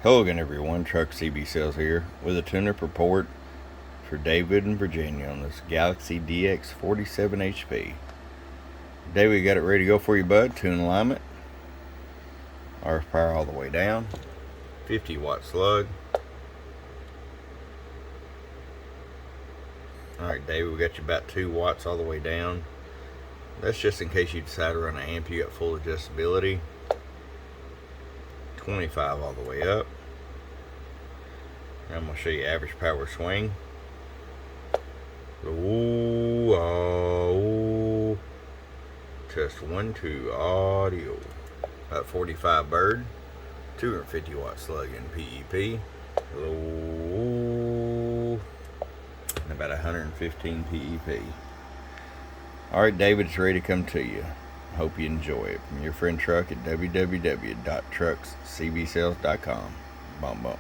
Hello again, everyone. Truck CB Sales here with a tune-up report for David and Virginia on this Galaxy DX 47 HP. David, we got it ready to go for you, bud. Tune alignment. RF power all the way down. 50-watt slug. Alright, David, we got you about 2 watts all the way down. That's just in case you decide to run an amp, you got full adjustability. 25 all the way up. I'm going to show you average power swing. Ooh, oh, test 1, 2, audio. About 45 bird, 250 watt slug in PEP. Hello, and about 115 PEP. Alright, David, it's ready to come to you. Hope you enjoy it. From your friend Truck at www.truckscbsales.com. Bump, bump.